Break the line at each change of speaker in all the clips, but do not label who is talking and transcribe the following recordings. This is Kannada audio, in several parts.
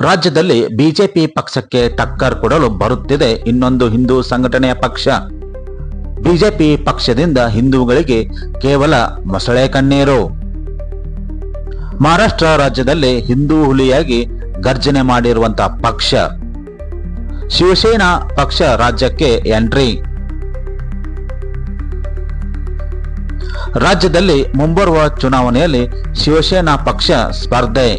ರಾಜ್ಯದಲ್ಲಿ ಬಿಜೆಪಿ ಪಕ್ಷಕ್ಕೆ ಟಕ್ಕರ್ ಕೊಡಲು ಬರುತ್ತಿದೆ ಇನ್ನೊಂದು ಹಿಂದೂ ಸಂಘಟನೆಯ ಪಕ್ಷ. ಬಿಜೆಪಿ ಪಕ್ಷದಿಂದ ಹಿಂದೂಗಳಿಗೆ ಕೇವಲ ಮೊಸಳೆ ಕಣ್ಣೀರು. ಮಹಾರಾಷ್ಟ್ರ ರಾಜ್ಯದಲ್ಲಿ ಹಿಂದೂ ಹುಲಿಯಾಗಿ ಗರ್ಜನೆ ಮಾಡಿರುವಂತಹ ಪಕ್ಷ ಶಿವಸೇನಾ ಪಕ್ಷ ರಾಜ್ಯಕ್ಕೆ ಎಂಟ್ರಿ. ರಾಜ್ಯದಲ್ಲಿ ಮುಂಬರುವ ಚುನಾವಣೆಯಲ್ಲಿ ಶಿವಸೇನಾ ಪಕ್ಷ ಸ್ಪರ್ಧೆ.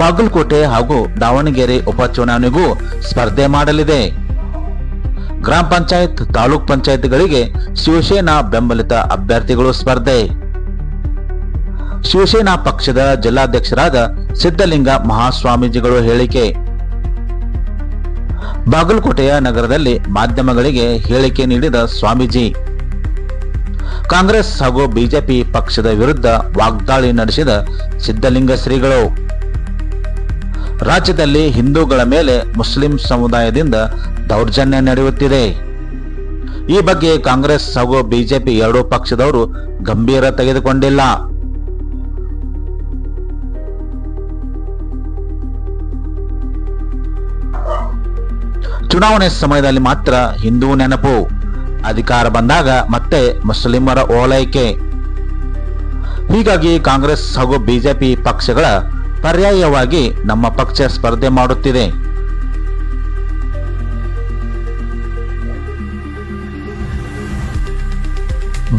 ಬಾಗಲಕೋಟೆ ಹಾಗೂ ದಾವಣಗೆರೆ ಉಪಚುನಾವಣೆಗೂ ಸ್ಪರ್ಧೆ ಮಾಡಲಿದೆ. ಗ್ರಾಮ ಪಂಚಾಯತ್, ತಾಲೂಕ್ ಪಂಚಾಯತ್ಗಳಿಗೆ ಶಿವಸೇನಾ ಬೆಂಬಲಿತ ಅಭ್ಯರ್ಥಿಗಳು ಸ್ಪರ್ಧೆ. ಶಿವಸೇನಾ ಪಕ್ಷದ ಜಿಲ್ಲಾಧ್ಯಕ್ಷರಾದ ಸಿದ್ದಲಿಂಗ ಮಹಾಸ್ವಾಮೀಜಿಗಳು ಹೇಳಿಕೆ. ಬಾಗಲಕೋಟೆಯ ನಗರದಲ್ಲಿ ಮಾಧ್ಯಮಗಳಿಗೆ ಹೇಳಿಕೆ ನೀಡಿದ ಸ್ವಾಮೀಜಿ. ಕಾಂಗ್ರೆಸ್ ಹಾಗೂ ಬಿಜೆಪಿ ಪಕ್ಷದ ವಿರುದ್ಧ ವಾಗ್ದಾಳಿ ನಡೆಸಿದ ಸಿದ್ದಲಿಂಗ ಶ್ರೀಗಳು. ರಾಜ್ಯದಲ್ಲಿ ಹಿಂದೂಗಳ ಮೇಲೆ ಮುಸ್ಲಿಂ ಸಮುದಾಯದಿಂದ ದೌರ್ಜನ್ಯ ನಡೆಯುತ್ತಿದೆ. ಈ ಬಗ್ಗೆ ಕಾಂಗ್ರೆಸ್ ಹಾಗೂ ಬಿಜೆಪಿ ಎರಡೂ ಪಕ್ಷದವರು ಗಂಭೀರ ತೆಗೆದುಕೊಂಡಿಲ್ಲ. ಚುನಾವಣೆ ಸಮಯದಲ್ಲಿ ಮಾತ್ರ ಹಿಂದೂ ನೆನಪು, ಅಧಿಕಾರ ಬಂದಾಗ ಮತ್ತೆ ಮುಸ್ಲಿಮರ ಓಲೈಕೆ. ಹೀಗಾಗಿ ಕಾಂಗ್ರೆಸ್ ಹಾಗೂ ಬಿಜೆಪಿ ಪಕ್ಷಗಳ ಪರ್ಯಾಯವಾಗಿ ನಮ್ಮ ಪಕ್ಷ ಸ್ಪರ್ಧೆ ಮಾಡುತ್ತಿದೆ.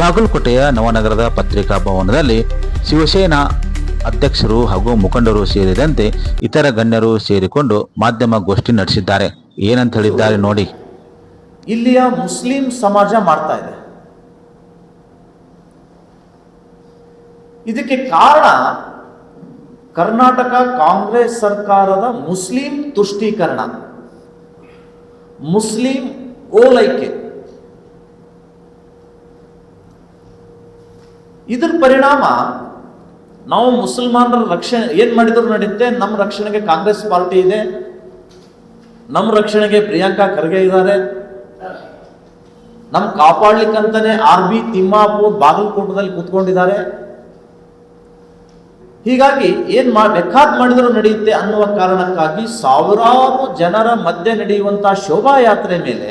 ಬಾಗಲಕೋಟೆಯ ನವನಗರದ ಪತ್ರಿಕಾ ಭವನದಲ್ಲಿ ಶಿವಸೇನಾ ಅಧ್ಯಕ್ಷರು ಹಾಗೂ ಮುಖಂಡರು ಸೇರಿದಂತೆ ಇತರ ಗಣ್ಯರು ಸೇರಿಕೊಂಡು ಮಾಧ್ಯಮ ಗೋಷ್ಠಿ ನಡೆಸಿದ್ದಾರೆ. ಏನಂತ ಹೇಳಿದ್ದಾರೆ ನೋಡಿ.
ಇಲ್ಲಿಯ ಮುಸ್ಲಿಂ ಸಮಾಜ ಮಾಡ್ತಾ ಇದೆ. ಇದಕ್ಕೆ ಕಾರಣ ಕರ್ನಾಟಕ ಕಾಂಗ್ರೆಸ್ ಸರ್ಕಾರದ ಮುಸ್ಲಿಂ ತುಷ್ಟೀಕರಣ, ಮುಸ್ಲಿಂ ಓಲೈಕೆ. ಇದರ ಪರಿಣಾಮ ನಾವು ಮುಸಲ್ಮಾನರ ರಕ್ಷಣೆ ಏನ್ ಮಾಡಿದ್ರು ನಡೆಯುತ್ತೆ. ನಮ್ಮ ರಕ್ಷಣೆಗೆ ಕಾಂಗ್ರೆಸ್ ಪಾರ್ಟಿ ಇದೆ, ನಮ್ಮ ರಕ್ಷಣೆಗೆ ಪ್ರಿಯಾಂಕಾ ಖರ್ಗೆ ಇದ್ದಾರೆ, ನಮ್ ಕಾಪಾಡ್ಲಿಕ್ಕಂತಾನೆ RB ತಿಮ್ಮಾಪುರ್ ಬಾಗಲಕೋಟದಲ್ಲಿ ಕೂತ್ಕೊಂಡಿದ್ದಾರೆ. ಹೀಗಾಗಿ ಬೇಕಾದ್ ಮಾಡಿದ್ರು ನಡೆಯುತ್ತೆ ಅನ್ನುವ ಕಾರಣಕ್ಕಾಗಿ ಸಾವಿರಾರು ಜನರ ಮಧ್ಯೆ ನಡೆಯುವಂತಹ ಶೋಭಾಯಾತ್ರೆ ಮೇಲೆ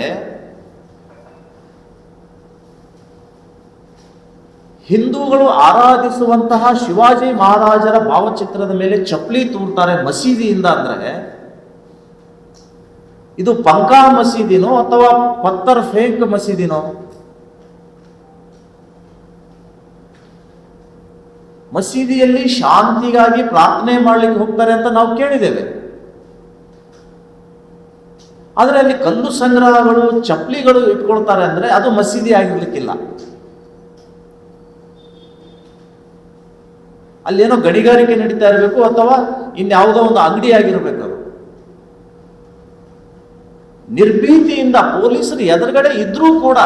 ಹಿಂದೂಗಳು ಆರಾಧಿಸುವಂತಹ ಶಿವಾಜಿ ಮಹಾರಾಜರ ಭಾವಚಿತ್ರದ ಮೇಲೆ ಚಪ್ಪಲಿ ತೂರ್ತಾರೆ ಮಸೀದಿಯಿಂದ. ಅಂದ್ರೆ ಇದು ಪಂಕಾ ಮಸೀದಿನೋ ಅಥವಾ ಪತ್ತರ್ ಫೇಕ್ ಮಸೀದಿನೋ? ಮಸೀದಿಯಲ್ಲಿ ಶಾಂತಿಗಾಗಿ ಪ್ರಾರ್ಥನೆ ಮಾಡ್ಲಿಕ್ಕೆ ಹೋಗ್ತಾರೆ ಅಂತ ನಾವು ಕೇಳಿದ್ದೇವೆ. ಆದ್ರೆ ಅಲ್ಲಿ ಕಲ್ಲು ಸಂಗ್ರಹಗಳು, ಚಪ್ಪಲಿಗಳು ಇಟ್ಕೊಳ್ತಾರೆ ಅಂದ್ರೆ ಅದು ಮಸೀದಿ ಆಗಿರ್ಲಿಕ್ಕಿಲ್ಲ. ಅಲ್ಲೇನೋ ಗಣಿಗಾರಿಕೆ ನಡೀತಾ ಇರಬೇಕು ಅಥವಾ ಇನ್ಯಾವುದೋ ಒಂದು ಅಂಗಡಿ ಆಗಿರ್ಬೇಕು. ಅದು ನಿರ್ಭೀತಿಯಿಂದ ಪೊಲೀಸರು ಎದುರುಗಡೆ ಇದ್ರೂ ಕೂಡ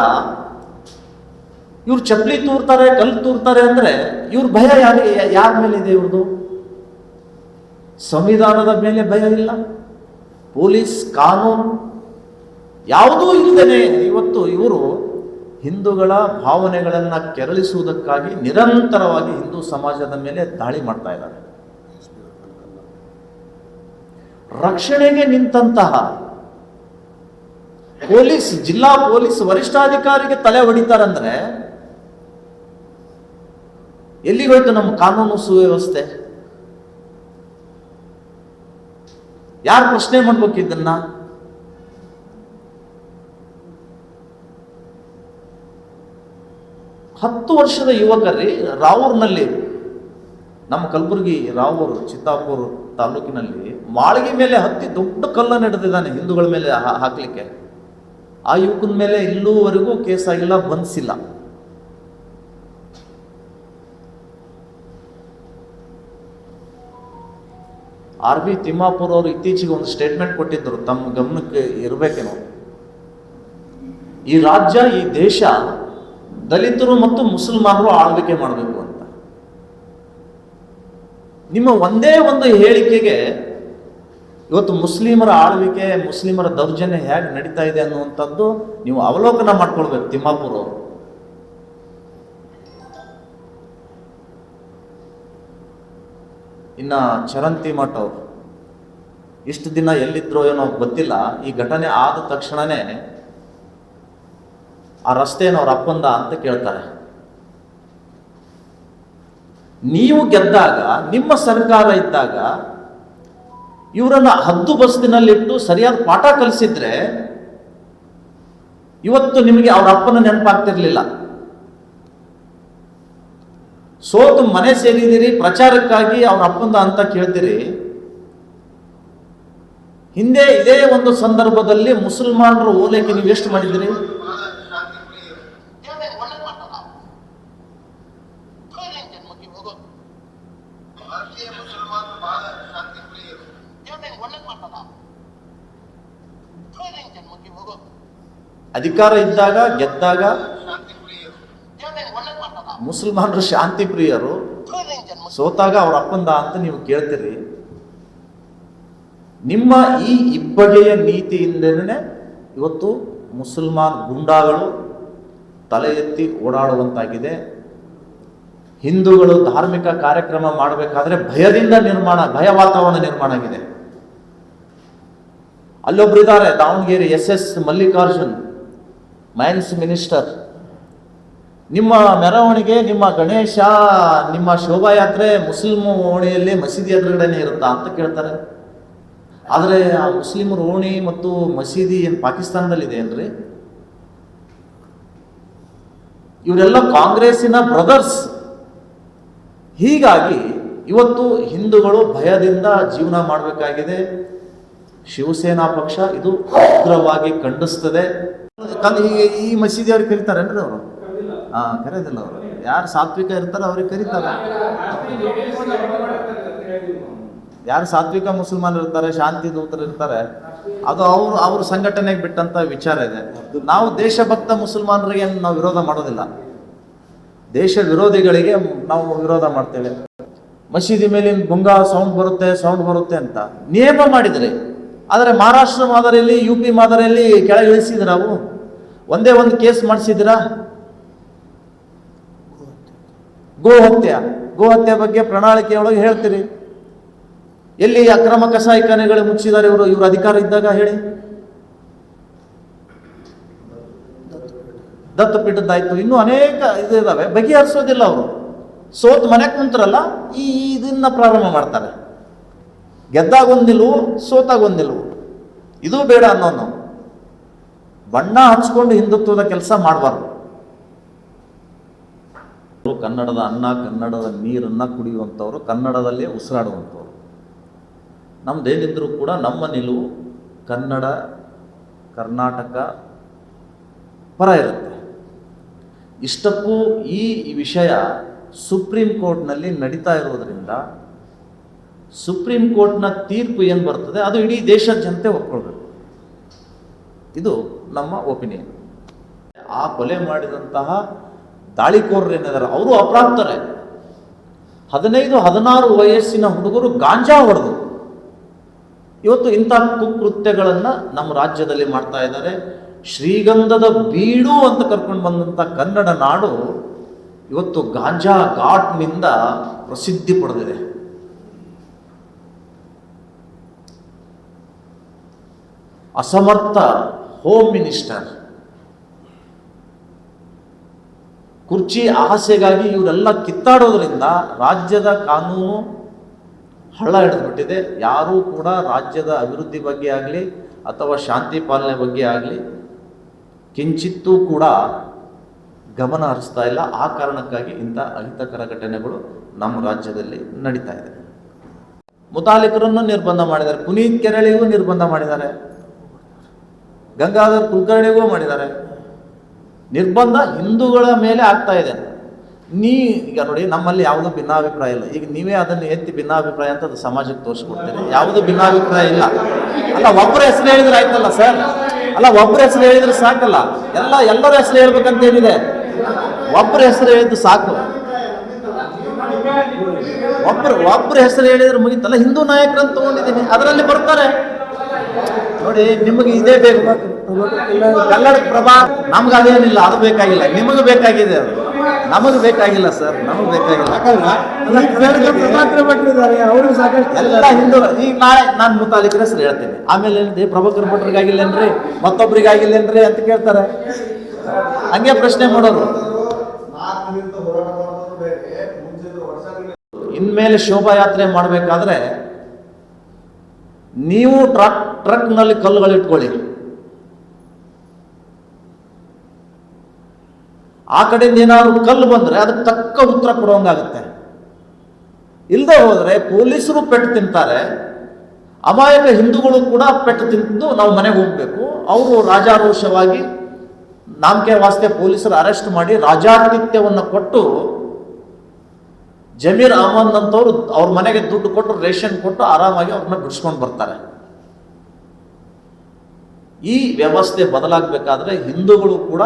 ಇವ್ರು ಚಪ್ಪಲಿ ತೂರ್ತಾರೆ, ಕಲ್ಲು ತೂರ್ತಾರೆ ಅಂದ್ರೆ ಇವ್ರ ಭಯ ಯಾರ ಮೇಲೆ ಇದೆ? ಇವ್ರದು ಸಂವಿಧಾನದ ಮೇಲೆ ಭಯ ಇಲ್ಲ, ಪೊಲೀಸ್ ಕಾನೂನು ಯಾವುದೂ ಇಲ್ಲದೇನೆ ಇವತ್ತು ಇವರು ಹಿಂದೂಗಳ ಭಾವನೆಗಳನ್ನ ಕೆರಳಿಸುವುದಕ್ಕಾಗಿ ನಿರಂತರವಾಗಿ ಹಿಂದೂ ಸಮಾಜದ ಮೇಲೆ ದಾಳಿ ಮಾಡ್ತಾ ಇದ್ದಾರೆ. ರಕ್ಷಣೆಗೆ ನಿಂತಹ ಪೊಲೀಸ್, ಜಿಲ್ಲಾ ಪೊಲೀಸ್ ವರಿಷ್ಠಾಧಿಕಾರಿಗೆ ತಲೆ ಹೊಡಿತಾರಂದ್ರೆ ಎಲ್ಲಿಗೋಯ್ತು ನಮ್ಮ ಕಾನೂನು ಸುವ್ಯವಸ್ಥೆ? ಯಾರು ಪ್ರಶ್ನೆ ಮಾಡ್ಬೇಕಿದ್ದನ್ನ? ಹತ್ತು ವರ್ಷದ ಯುವಕರಿ ರಾವೂರ್ನಲ್ಲಿ, ನಮ್ಮ ಕಲಬುರಗಿ ರಾವೂರು ಚಿತ್ತಾಪುರ ತಾಲೂಕಿನಲ್ಲಿ ಮಾಳಿಗೆ ಮೇಲೆ ಹತ್ತಿ ದೊಡ್ಡ ಕಲ್ಲನ್ನು ಹಿಡಿದಿದ್ದಾನೆ ಹಿಂದೂಗಳ ಮೇಲೆ ಹಾಕ್ಲಿಕ್ಕೆ. ಆ ಯುವಕನ ಮೇಲೆ ಇಲ್ಲೂವರೆಗೂ ಕೇಸ್ ಆಗಿಲ್ಲ, ಬಂಧಿಸಿಲ್ಲ. RB ತಿಮ್ಮಾಪುರ್ ಅವರು ಇತ್ತೀಚೆಗೆ ಒಂದು ಸ್ಟೇಟ್ಮೆಂಟ್ ಕೊಟ್ಟಿದ್ದರು, ತಮ್ಮ ಗಮನಕ್ಕೆ ಇರಬೇಕೇನೋ. ಈ ರಾಜ್ಯ, ಈ ದೇಶ ದಲಿತರು ಮತ್ತು ಮುಸಲ್ಮಾನರು ಆಳ್ವಿಕೆ ಮಾಡಬೇಕು ಅಂತ. ನಿಮ್ಮ ಒಂದೇ ಒಂದು ಹೇಳಿಕೆಗೆ ಇವತ್ತು ಮುಸ್ಲಿಮರ ಆಳ್ವಿಕೆ, ಮುಸ್ಲಿಮರ ದೌರ್ಜನ್ಯ ಹೇಗೆ ನಡೀತಾ ಇದೆ ಅನ್ನುವಂಥದ್ದು ನೀವು ಅವಲೋಕನ ಮಾಡ್ಕೊಳ್ಬೇಕು ತಿಮ್ಮಾಪುರ್ ಅವರು. ಇನ್ನು ಚರಂತಿ ಮಠ ಅವರು ಇಷ್ಟು ದಿನ ಎಲ್ಲಿದ್ರೋ ಏನೋ ಗೊತ್ತಿಲ್ಲ. ಈ ಘಟನೆ ಆದ ತಕ್ಷಣನೇ ಆ ರಸ್ತೆಯನ್ನು ಅವ್ರ ಅಪ್ಪಂದ ಅಂತ ಕೇಳ್ತಾರೆ. ನೀವು ಗೆದ್ದಾಗ, ನಿಮ್ಮ ಸರ್ಕಾರ ಇದ್ದಾಗ ಇವರನ್ನ ಹದ್ದು ಬಸ್ತಿನಲ್ಲಿಟ್ಟು ಸರಿಯಾದ ಪಾಠ ಕಲಿಸಿದ್ರೆ ಇವತ್ತು ನಿಮಗೆ ಅವ್ರ ಅಪ್ಪನ ನೆನಪಾಗ್ತಿರ್ಲಿಲ್ಲ. ಸೋತು ಮನೆ ಸೇರಿದಿರಿ, ಪ್ರಚಾರಕ್ಕಾಗಿ ಅವ್ರ ಅಪ್ಪಂದ ಅಂತ ಕೇಳ್ತೀರಿ. ಹಿಂದೆ ಇದೇ ಒಂದು ಸಂದರ್ಭದಲ್ಲಿ ಮುಸಲ್ಮಾನರ ಓಲೈಕೆ ನೀವು ಎಷ್ಟು ಮಾಡಿದಿರಿ? ಅಧಿಕಾರ ಇದ್ದಾಗ ಗೆದ್ದಾಗ ಮುಸಲ್ಮಾನರು ಶಾಂತಿ ಪ್ರಿಯರು, ಸೋತಾಗ ಅವ್ರ ಅಪ್ಪಂದ ಅಂತ ನೀವು ಕೇಳ್ತೀರಿ. ನಿಮ್ಮ ಈ ಇಬ್ಬಗೆಯ ನೀತಿಯಿಂದನೇ ಇವತ್ತು ಮುಸಲ್ಮಾನ್ ಗುಂಡಾಗಳು ತಲೆ ಎತ್ತಿ ಓಡಾಡುವಂತಾಗಿದೆ. ಹಿಂದೂಗಳು ಧಾರ್ಮಿಕ ಕಾರ್ಯಕ್ರಮ ಮಾಡಬೇಕಾದ್ರೆ ಭಯದಿಂದ ಭಯ ವಾತಾವರಣ ನಿರ್ಮಾಣ ಆಗಿದೆ. ಅಲ್ಲೊಬ್ರು ಇದ್ದಾರೆ Davanagere SS Mallikarjun, mines minister. ನಿಮ್ಮ ಮೆರವಣಿಗೆ, ನಿಮ್ಮ ಗಣೇಶ, ನಿಮ್ಮ ಶೋಭಾಯಾತ್ರೆ ಮುಸ್ಲಿಂ ಓಣಿಯಲ್ಲಿ ಮಸೀದಿ ಎದುರುಗಡೆನೆ ಇರುತ್ತಾ ಅಂತ ಕೇಳ್ತಾರೆ. ಆದರೆ ಆ ಮುಸ್ಲಿಮರ ಓಣಿ ಮತ್ತು ಮಸೀದಿ ಏನು ಪಾಕಿಸ್ತಾನದಲ್ಲಿದೆ ಏನ್ರಿ? ಇವರೆಲ್ಲ ಕಾಂಗ್ರೆಸ್ಸಿನ ಬ್ರದರ್ಸ್. ಹೀಗಾಗಿ ಇವತ್ತು ಹಿಂದೂಗಳು ಭಯದಿಂದ ಜೀವನ ಮಾಡಬೇಕಾಗಿದೆ. ಶಿವಸೇನಾ ಪಕ್ಷ ಇದು ಉಗ್ರವಾಗಿ ಖಂಡಿಸ್ತದೆ. ಈ ಮಸೀದಿ ಅವ್ರಿಗೆ ಕರೀತಾರೇನ್ರಿ ಅವರು? ಕರೆಯೋದಿಲ್ಲ. ಅವರು ಯಾರು ಸಾತ್ವಿಕ ಇರ್ತಾರೆ ಅವ್ರಿಗೆ ಕರೀತಾರೆ. ಯಾರು ಸಾತ್ವಿಕ ಮುಸಲ್ಮಾನರು ಇರ್ತಾರೆ, ಶಾಂತಿ ದೂತರು ಇರ್ತಾರೆ, ಅದು ಅವ್ರ ಸಂಘಟನೆಗೆ ಬಿಟ್ಟಂತ ವಿಚಾರ ಇದೆ. ನಾವು ದೇಶಭಕ್ತ ಮುಸಲ್ಮಾನರಿಗೆ ನಾವು ವಿರೋಧ ಮಾಡೋದಿಲ್ಲ, ದೇಶ ವಿರೋಧಿಗಳಿಗೆ ನಾವು ವಿರೋಧ ಮಾಡ್ತೇವೆ. ಮಸೀದಿ ಮೇಲಿನ ಗುಂಗಾ ಸೌಂಡ್ ಬರುತ್ತೆ ಅಂತ ನಿಯಮ ಮಾಡಿದ್ರೆ, ಆದರೆ ಮಹಾರಾಷ್ಟ್ರ ಮಾದರಿಯಲ್ಲಿ, UP ಮಾದರಿಯಲ್ಲಿ ಕೆಳಗೆ ಇಳಿಸಿದ್ರ ನಾವು ಒಂದೇ ಒಂದು ಕೇಸ್ ಮಾಡಿಸಿದಿರಾ? ಗೋಹತ್ಯೆ ಬಗ್ಗೆ ಪ್ರಣಾಳಿಕೆ ಒಳಗೆ ಹೇಳ್ತೀರಿ. ಎಲ್ಲಿ ಅಕ್ರಮ ಕಸಾಯಿಖಾನೆಗಳು ಮುಚ್ಚಿದ್ದಾರೆ ಇವರು ಅಧಿಕಾರ ಇದ್ದಾಗ ಹೇಳಿ. ದತ್ತಪೀಠದ್ದಾಯ್ತು, ಇನ್ನೂ ಅನೇಕ ಇದಾವೆ, ಬಗೆಹರಿಸೋದಿಲ್ಲ. ಅವರು ಸೋತ್ ಮನೆಗೆ ಕುಂತ್ರಲ್ಲ, ಇದನ್ನ ಪ್ರಾರಂಭ ಮಾಡ್ತಾರೆ. ಗೆದ್ದಾಗ ಒಂದು ನಿಲುವು, ಸೋತಾಗ ಒಂದು ನಿಲುವು. ಇದು ಬೇಡ ಅನ್ನೋನು ಬಣ್ಣ ಹಚ್ಕೊಂಡು ಹಿಂದುತ್ವದ ಕೆಲಸ ಮಾಡಬಾರ್ದು. ಕನ್ನಡದ ಅನ್ನ, ಕನ್ನಡದ ನೀರನ್ನ ಕುಡಿಯುವಂಥವ್ರು, ಕನ್ನಡದಲ್ಲೇ ಉಸಿರಾಡುವಂಥವ್ರು. ನಮ್ದೇನಿದ್ರು ಕೂಡ ನಮ್ಮ ನಿಲುವು ಕನ್ನಡ, ಕರ್ನಾಟಕ ಪರ ಇರುತ್ತೆ. ಇಷ್ಟಕ್ಕೂ ಈ ವಿಷಯ ಸುಪ್ರೀಂ ಕೋರ್ಟ್ನಲ್ಲಿ ನಡೀತಾ ಇರೋದ್ರಿಂದ ಸುಪ್ರೀಂ ಕೋರ್ಟ್ನ ತೀರ್ಪು ಏನು ಬರ್ತದೆ ಅದು ಇಡೀ ದೇಶದ ಜನತೆ ಒಪ್ಕೊಳ್ಬೇಕು. ಇದು ನಮ್ಮ ಒಪಿನಿಯನ್. ಆ ಕೊಲೆ ಮಾಡಿದಂತಹ ದಾಳಿಕೋರರು ಏನಿದ್ದಾರೆ ಅವರು ಅಪ್ರಾಪ್ತರೇ. 15-16 ವಯಸ್ಸಿನ ಹುಡುಗರು ಗಾಂಜಾ ಹೊಡೆದು ಇವತ್ತು ಇಂಥ ಕುಕೃತ್ಯಗಳನ್ನು ನಮ್ಮ ರಾಜ್ಯದಲ್ಲಿ ಮಾಡ್ತಾ ಇದ್ದಾರೆ. ಶ್ರೀಗಂಧದ ಬೀಡು ಅಂತ ಕರ್ಕೊಂಡು ಬಂದಂಥ ಕನ್ನಡ ನಾಡು ಇವತ್ತು ಗಾಂಜಾ ಘಾಟ್ನಿಂದ ಪ್ರಸಿದ್ಧಿ ಪಡೆದಿದೆ. ಅಸಮರ್ಥ ಹೋಮ್ ಮಿನಿಸ್ಟರ್, ಕುರ್ಚಿ ಆಸೆಗಾಗಿ ಇವರೆಲ್ಲ ಕಿತ್ತಾಡೋದ್ರಿಂದ ರಾಜ್ಯದ ಕಾನೂನು ಹಳ್ಳ ಹಿಡಿದ್ಬಿಟ್ಟಿದೆ. ಯಾರೂ ಕೂಡ ರಾಜ್ಯದ ಅಭಿವೃದ್ಧಿ ಬಗ್ಗೆ ಆಗಲಿ ಅಥವಾ ಶಾಂತಿ ಪಾಲನೆ ಬಗ್ಗೆ ಆಗಲಿ ಕಿಂಚಿತ್ತೂ ಕೂಡ ಗಮನ ಹರಿಸ್ತಾ ಇಲ್ಲ. ಆ ಕಾರಣಕ್ಕಾಗಿ ಇಂಥ ಅಹಿತಕರ ಘಟನೆಗಳು ನಮ್ಮ ರಾಜ್ಯದಲ್ಲಿ ನಡೀತಾ ಇದೆ. ಮುತಾಲಿಕರನ್ನು ನಿರ್ಬಂಧ ಮಾಡಿದ್ದಾರೆ, ಪುನೀತ್ ಕೆರಳಿಗೂ ನಿರ್ಬಂಧ ಮಾಡಿದ್ದಾರೆ, ಗಂಗಾಧರ್ ಕುಲಕರ್ಣಿಗೂ ಮಾಡಿದ್ದಾರೆ. ನಿರ್ಬಂಧ ಹಿಂದೂಗಳ ಮೇಲೆ ಆಗ್ತಾ ಇದೆ. ಈಗ ನೋಡಿ, ನಮ್ಮಲ್ಲಿ ಯಾವುದೂ ಭಿನ್ನಾಭಿಪ್ರಾಯ ಇಲ್ಲ. ಈಗ ನೀವೇ ಅದನ್ನು ಎತ್ತಿ ಭಿನ್ನಾಭಿಪ್ರಾಯ ಅಂತ ಅದು ಸಮಾಜಕ್ಕೆ ತೋರಿಸ್ಕೊಡ್ತೀರಿ. ಯಾವುದೂ ಭಿನ್ನಾಭಿಪ್ರಾಯ ಇಲ್ಲ. ಅಲ್ಲ, ಒಬ್ಬರ ಹೆಸರು ಹೇಳಿದ್ರೆ ಆಯ್ತಲ್ಲ ಸರ್. ಅಲ್ಲ, ಒಬ್ಬರ ಹೆಸರು ಹೇಳಿದ್ರೆ ಸಾಕಲ್ಲ. ಎಲ್ಲರ ಹೆಸರು ಹೇಳ್ಬೇಕಂತ ಏನಿದೆ? ಒಬ್ಬರ ಹೆಸರು ಹೇಳಿದ್ದು ಸಾಕು. ಒಬ್ಬರ ಹೆಸರು ಹೇಳಿದ್ರೆ ಮುಗಿತಲ್ಲ. ಹಿಂದೂ ನಾಯಕರನ್ನು ತಗೊಂಡಿದ್ದೀನಿ, ಅದರಲ್ಲಿ ಬರ್ತಾರೆ. ನೋಡಿ, ನಿಮಗೆ ಇದೇ ಬೇಕು. ಕನ್ನಡ ಪ್ರಭಾ ನಮ್ಗೆ ಅದೇನಿಲ್ಲ, ಅದು ಬೇಕಾಗಿಲ್ಲ. ನಿಮಗೆ ಬೇಕಾಗಿದೆ ಅದು, ನಮಗೆ ಬೇಕಾಗಿಲ್ಲ ಸರ್, ನಮಗೆ ಬೇಕಾಗಿಲ್ಲ. ಎಲ್ಲ ಹಿಂದೂ. ಈಗ ನಾಳೆ ನಾನು ಮುತಾಲಿಕರ ಹೆಸರು ಹೇಳ್ತೀನಿ, ಆಮೇಲೆ ಏನಿದೆ ಪ್ರಭಾಕರ್ ಭಟ್ರಿಗಾಗಿಲ್ಲೇನ್ರಿ, ಮತ್ತೊಬ್ರಿಗಾಗಿಲ್ಲೇನ್ರಿ ಅಂತ ಕೇಳ್ತಾರೆ. ಹಂಗೆ ಪ್ರಶ್ನೆ ಮಾಡೋರು. ಇನ್ಮೇಲೆ ಶೋಭಾಯಾತ್ರೆ ಮಾಡಬೇಕಾದ್ರೆ ನೀವು ಟ್ರಕ್ನಲ್ಲಿ ಕಲ್ಲುಗಳು ಇಟ್ಕೊಳ್ಳಿ, ಆ ಕಡೆಯಿಂದ ಏನಾದ್ರು ಕಲ್ಲು ಬಂದ್ರೆ ಅದಕ್ಕೆ ತಕ್ಕ ಉತ್ತರ ಕೊಡುವಂಗಾಗುತ್ತೆ. ಇಲ್ಲದೆ ಹೋದ್ರೆ ಪೊಲೀಸರು ಪೆಟ್ಟು ತಿಂತಾರೆ, ಅಮಾಯಕ ಹಿಂದೂಗಳು ಕೂಡ ಪೆಟ್ಟು ತಿಂದು ನಾವು ಮನೆಗೆ ಹೋಗ್ಬೇಕು. ಅವರು ರಾಜಾರೋಷವಾಗಿ ನಾಮಕೆ ವಾಸ್ತೆ ಪೊಲೀಸರು ಅರೆಸ್ಟ್ ಮಾಡಿ ರಾಜಾತಿಥ್ಯವನ್ನು ಕೊಟ್ಟು, ಜಮೀರ್ ಅಹಮದ್ ಅಂತವ್ರು ಅವ್ರ ಮನೆಗೆ ದುಡ್ಡು ಕೊಟ್ಟು ರೇಷನ್ ಕೊಟ್ಟು ಆರಾಮಾಗಿ ಅವ್ರನ್ನ ಬಿಡಿಸ್ಕೊಂಡು ಬರ್ತಾರೆ. ಈ ವ್ಯವಸ್ಥೆ ಬದಲಾಗಬೇಕಾದ್ರೆ ಹಿಂದೂಗಳು ಕೂಡ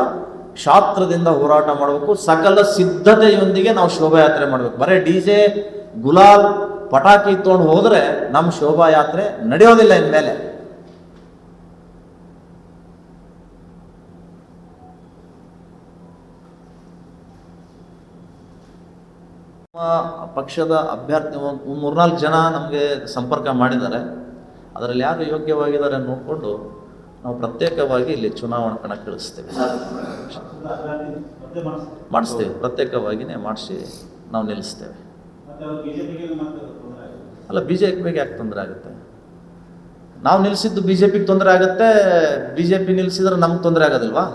ಕ್ಷಾತ್ರದಿಂದ ಹೋರಾಟ ಮಾಡಬೇಕು, ಸಕಲ ಸಿದ್ಧತೆಯೊಂದಿಗೆ ನಾವು ಶೋಭಾಯಾತ್ರೆ ಮಾಡಬೇಕು. ಬರೀ DJ ಗುಲಾಲ್ ಪಟಾಕಿ ತೊಗೊಂಡು ಹೋದ್ರೆ ನಮ್ಮ ಶೋಭಾಯಾತ್ರೆ ನಡೆಯೋದಿಲ್ಲ ಇನ್ಮೇಲೆ. ಪಕ್ಷದ ಅಭ್ಯರ್ಥಿ 3-4 ಜನ ನಮಗೆ ಸಂಪರ್ಕ ಮಾಡಿದ್ದಾರೆ. ಅದರಲ್ಲಿ ಯಾರು ಯೋಗ್ಯವಾಗಿದ್ದಾರೆ ನೋಡಿಕೊಂಡು ನಾವು ಪ್ರತ್ಯೇಕವಾಗಿ ಇಲ್ಲಿ ಚುನಾವಣಾ ಕಣಕ್ಕೆ ಇಳಿಸ್ತೇವೆ, ಮಾಡಿಸ್ತೇವೆ. ಪ್ರತ್ಯೇಕವಾಗಿಯೇ ಮಾಡಿಸಿ ನಾವು ನಿಲ್ಲಿಸ್ತೇವೆ. ಅಲ್ಲ, BJPಗೆ ಯಾಕೆ ತೊಂದರೆ ಆಗುತ್ತೆ? ನಾವು ನಿಲ್ಲಿಸಿದ್ದು BJPಗೆ ತೊಂದರೆ ಆಗುತ್ತೆ, BJP ನಿಲ್ಲಿಸಿದ್ರೆ ನಮ್ಗೆ ತೊಂದರೆ ಆಗೋದಿಲ್ವಾ?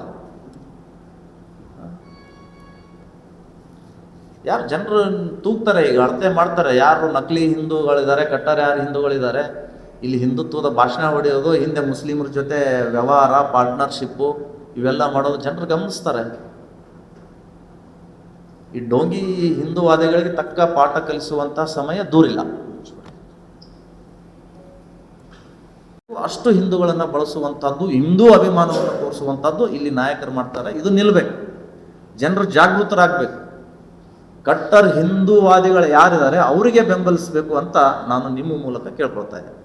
ಯಾರು ಜನರು ತೂಗ್ತಾರೆ, ಈಗ ಅಳತೆ ಮಾಡ್ತಾರೆ, ಯಾರು ನಕಲಿ ಹಿಂದೂಗಳಿದ್ದಾರೆ, ಕಟ್ಟಾರ ಯಾರು ಹಿಂದೂಗಳಿದ್ದಾರೆ, ಇಲ್ಲಿ ಹಿಂದುತ್ವದ ಭಾಷಣ ಹೊಡೆಯೋದು, ಹಿಂದೆ ಮುಸ್ಲಿಮರ ಜೊತೆ ವ್ಯವಹಾರ, ಪಾರ್ಟ್ನರ್ಶಿಪ್ಪು ಇವೆಲ್ಲ ಮಾಡೋದು ಜನರು ಗಮನಿಸ್ತಾರೆ. ಈ ಡೋಂಗಿ ಹಿಂದೂವಾದಿಗಳಿಗೆ ತಕ್ಕ ಪಾಠ ಕಲಿಸುವಂಥ ಸಮಯ ದೂರಿಲ್ಲ. ಅಷ್ಟು ಹಿಂದೂಗಳನ್ನು ಬಳಸುವಂಥದ್ದು, ಹಿಂದೂ ಅಭಿಮಾನವನ್ನು ತೋರಿಸುವಂಥದ್ದು ಇಲ್ಲಿ ನಾಯಕರು ಮಾಡ್ತಾರೆ. ಇದು ನಿಲ್ಲಬೇಕು, ಜನರು ಜಾಗೃತರಾಗಬೇಕು. ಕಟ್ಟರ್ ಹಿಂದೂವಾದಿಗಳು ಯಾರಿದ್ದಾರೆ ಅವರಿಗೆ ಬೆಂಬಲಿಸಬೇಕು ಅಂತ ನಾನು ನಿಮ್ಮ ಮೂಲಕ ಕೇಳ್ಕೊಳ್ತಾ ಇದ್ದೇನೆ.